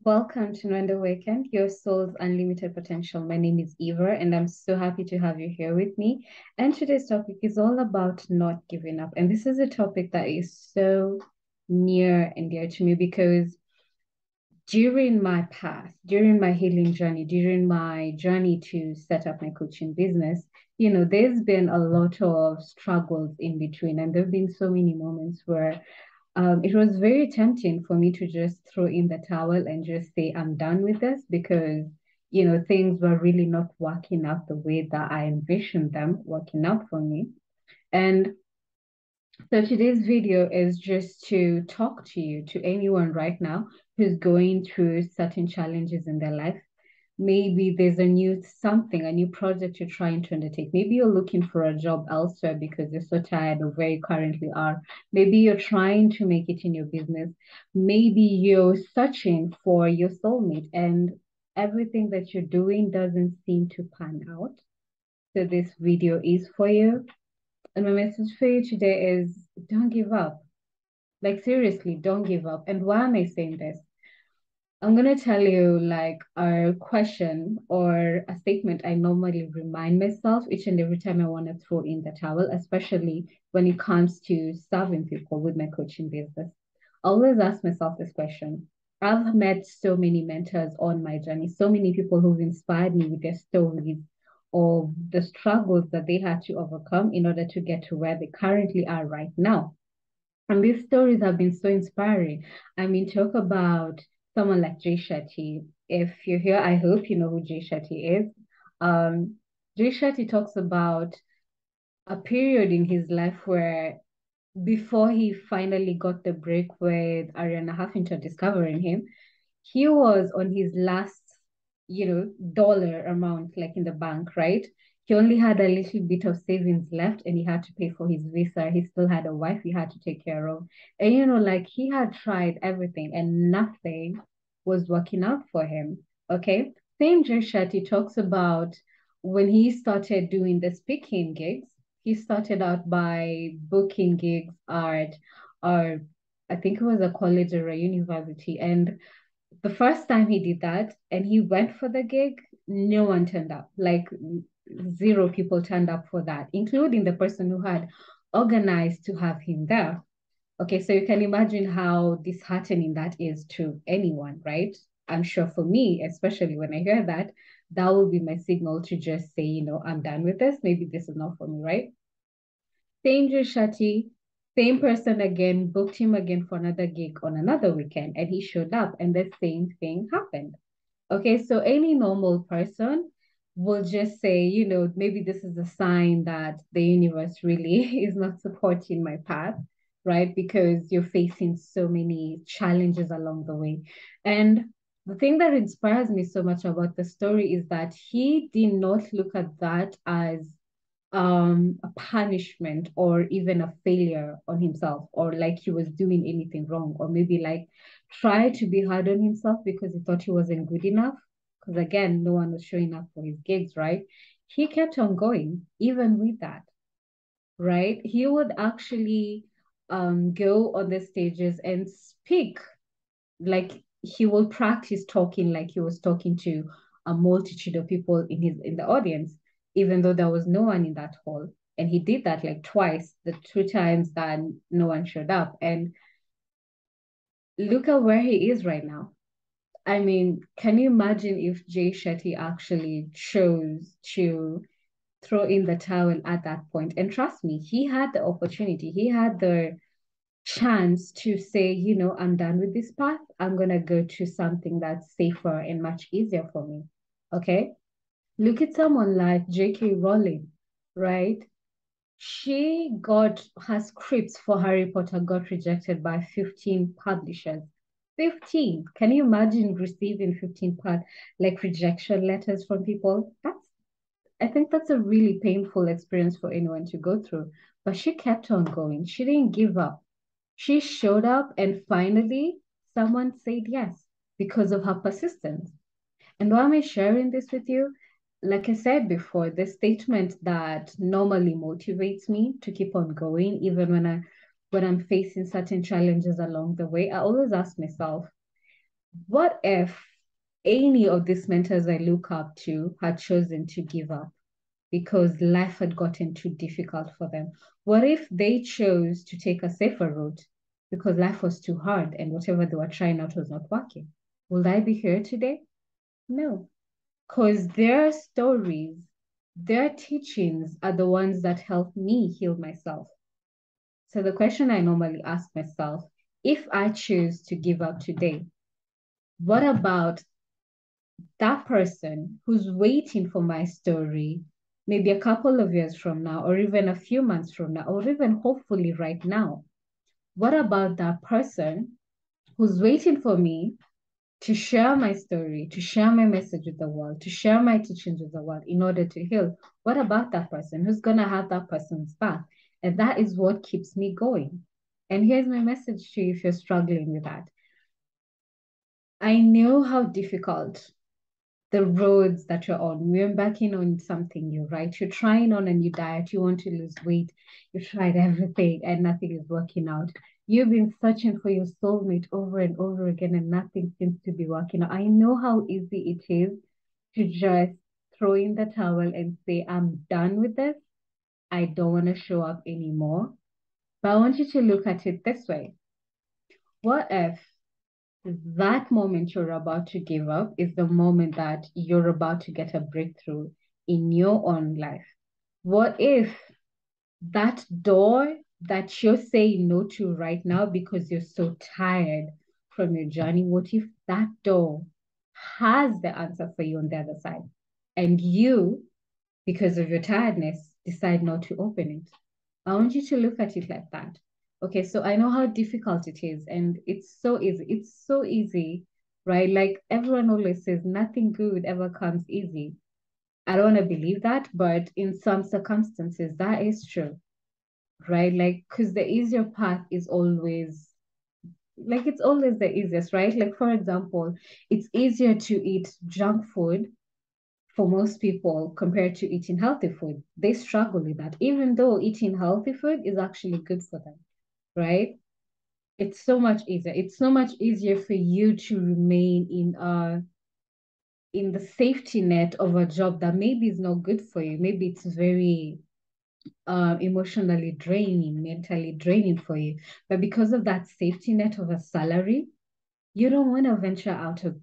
Welcome to Awaken, your soul's unlimited potential. My name is Eva, and I'm so happy to have you here with me. And today's topic is all about not giving up. And this is a topic that is so near and dear to me because during my path, during my healing journey, during my journey to set up my coaching business, there's been a lot of struggles in between. And there have been so many moments where it was very tempting for me to just throw in the towel and just say, I'm done with this because, things were really not working out the way that I envisioned them working out for me. And so today's video is just to talk to you, to anyone right now who's going through certain challenges in their life. Maybe there's a new project you're trying to undertake. Maybe you're looking for a job elsewhere because you're so tired of where you currently are. Maybe you're trying to make it in your business. Maybe you're searching for your soulmate and everything that you're doing doesn't seem to pan out. So this video is for you. And my message for you today is don't give up. Like seriously, don't give up. And why am I saying this? I'm going to tell you like a question or a statement I normally remind myself each and every time I want to throw in the towel, especially when it comes to serving people with my coaching business. I always ask myself this question. I've met so many mentors on my journey, so many people who've inspired me with their stories of the struggles that they had to overcome in order to get to where they currently are right now. And these stories have been so inspiring. I mean, talk about someone like Jay Shetty. If you're here, I hope you know who Jay Shetty is. Um, Jay Shetty talks about a period in his life where before he finally got the break with Ariana Huffington discovering him, he was on his last, dollar amount, like in the bank, right? He only had a little bit of savings left and he had to pay for his visa. He still had a wife he had to take care of. And, like he had tried everything and nothing was working out for him. Okay. Same Jay Shetty talks about when he started doing the speaking gigs, he started out by booking gigs at, or I think it was a college or a university. And the first time he did that and he went for the gig, no one turned up. Like zero people turned up for that, including the person who had organized to have him there. Okay, so you can imagine how disheartening that is to anyone, right? I'm sure for me, especially when I hear that, that will be my signal to just say, I'm done with this. Maybe this is not for me, right? Same Shati, same person again, booked him again for another gig on another weekend, and he showed up, and the same thing happened. Okay, so any normal person will just say, maybe this is a sign that the universe really is not supporting my path, right? Because you're facing so many challenges along the way. And the thing that inspires me so much about the story is that he did not look at that as a punishment or even a failure on himself or like he was doing anything wrong or maybe like try to be hard on himself because he thought he wasn't good enough because again no one was showing up for his gigs, right? He kept on going even with that, right? He would actually go on the stages and speak like he will practice talking like he was talking to a multitude of people in the audience, even though there was no one in that hall. And he did that like twice, the two times that no one showed up. And look at where he is right now. I mean, can you imagine if Jay Shetty actually chose to throw in the towel at that point? And trust me, he had the opportunity, he had the chance to say, I'm done with this path. I'm going to go to something that's safer and much easier for me. Okay. Look at someone like J.K. Rowling, right? She got her scripts for Harry Potter got rejected by 15 publishers. 15. Can you imagine receiving 15 like rejection letters from people? I think that's a really painful experience for anyone to go through. But she kept on going. She didn't give up. She showed up and finally someone said yes because of her persistence. And why am I sharing this with you? Like I said before, the statement that normally motivates me to keep on going, even when I'm facing certain challenges along the way, I always ask myself, What if any of these mentors I look up to had chosen to give up because life had gotten too difficult for them? What if they chose to take a safer route because life was too hard and whatever they were trying out was not working? Will I be here today? No, because their stories, their teachings are the ones that help me heal myself. So the question I normally ask myself, if I choose to give up today, what about that person who's waiting for my story, maybe a couple of years from now, or even a few months from now, or even hopefully right now? What about that person who's waiting for me to share my story, to share my message with the world, to share my teachings with the world in order to heal? What about that person? Who's going to have that person's back? And that is what keeps me going. And here's my message to you if you're struggling with that. I know how difficult the roads that you're on. We're embarking on something new, right? You're trying on a new diet, you want to lose weight, you've tried everything and nothing is working out. You've been searching for your soulmate over and over again and nothing seems to be working out. I know how easy it is to just throw in the towel and say, I'm done with this. I don't want to show up anymore. But I want you to look at it this way. What if that moment you're about to give up is the moment that you're about to get a breakthrough in your own life? What if that door that you're saying no to right now because you're so tired from your journey, what if that door has the answer for you on the other side? And you, because of your tiredness, decide not to open it. I want you to look at it like that. Okay, so I know how difficult it is, and it's so easy. It's so easy, right? Like everyone always says, nothing good ever comes easy. I don't want to believe that, but in some circumstances, that is true, right? Like, because the easier path is always, like, it's always the easiest, right? Like, for example, it's easier to eat junk food for most people compared to eating healthy food. They struggle with that, even though eating healthy food is actually good for them, right? It's so much easier. It's so much easier for you to remain in the safety net of a job that maybe is not good for you. Maybe it's very emotionally draining, mentally draining for you. But because of that safety net of a salary, you don't want to venture out of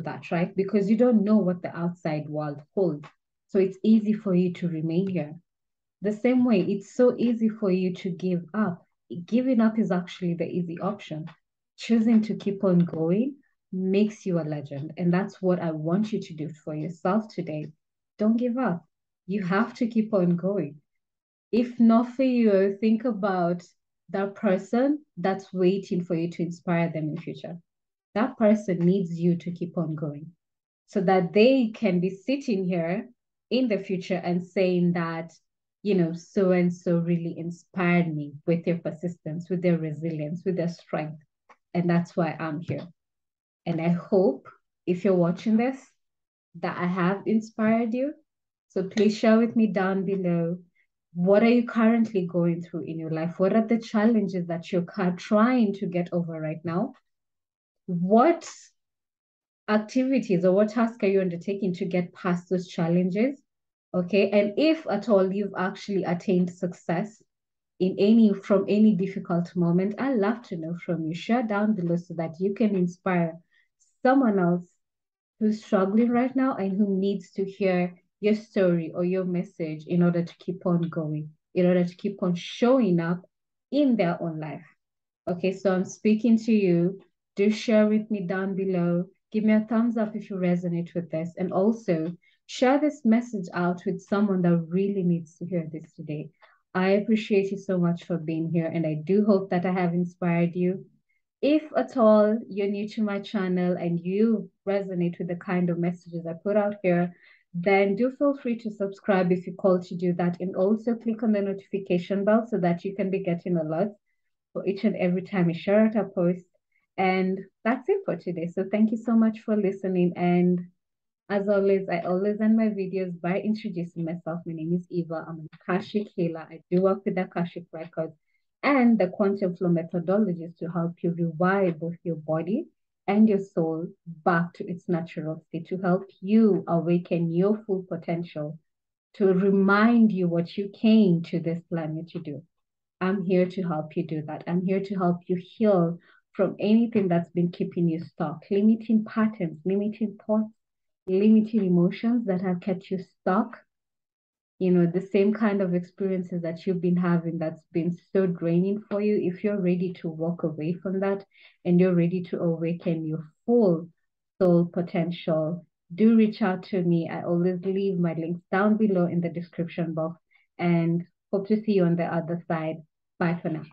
that, right? Because you don't know what the outside world holds. So it's easy for you to remain here. The same way, it's so easy for you to give up. Giving up is actually the easy option. Choosing to keep on going makes you a legend. And that's what I want you to do for yourself today. Don't give up. You have to keep on going. If not for you, think about that person that's waiting for you to inspire them in the future. That person needs you to keep on going so that they can be sitting here in the future and saying that, so and so really inspired me with their persistence, with their resilience, with their strength. And that's why I'm here. And I hope if you're watching this, that I have inspired you. So please share with me down below. What are you currently going through in your life? What are the challenges that you're trying to get over right now? What activities or what tasks are you undertaking to get past those challenges? Okay. And if at all you've actually attained success in from any difficult moment, I'd love to know from you. Share down below so that you can inspire someone else who's struggling right now and who needs to hear your story or your message in order to keep on going, in order to keep on showing up in their own life. Okay, so I'm speaking to you. Do share with me down below. Give me a thumbs up if you resonate with this. And also share this message out with someone that really needs to hear this today. I appreciate you so much for being here, and I do hope that I have inspired you. If at all you're new to my channel and you resonate with the kind of messages I put out here, then do feel free to subscribe if you call to do that, and also click on the notification bell so that you can be getting alerts for each and every time I share out a post. And that's it for today. So thank you so much for listening. And as always, I always end my videos by introducing myself. My name is Eva. I'm an Akashic healer. I do work with Akashic records and the quantum flow methodologies to help you rewire both your body and your soul back to its natural state, to help you awaken your full potential, to remind you what you came to this planet to do. I'm here to help you do that. I'm here to help you heal from anything that's been keeping you stuck, limiting patterns, limiting thoughts, limiting emotions that have kept you stuck. The same kind of experiences that you've been having that's been so draining for you. If you're ready to walk away from that and you're ready to awaken your full soul potential, do reach out to me. I always leave my links down below in the description box and hope to see you on the other side. Bye for now.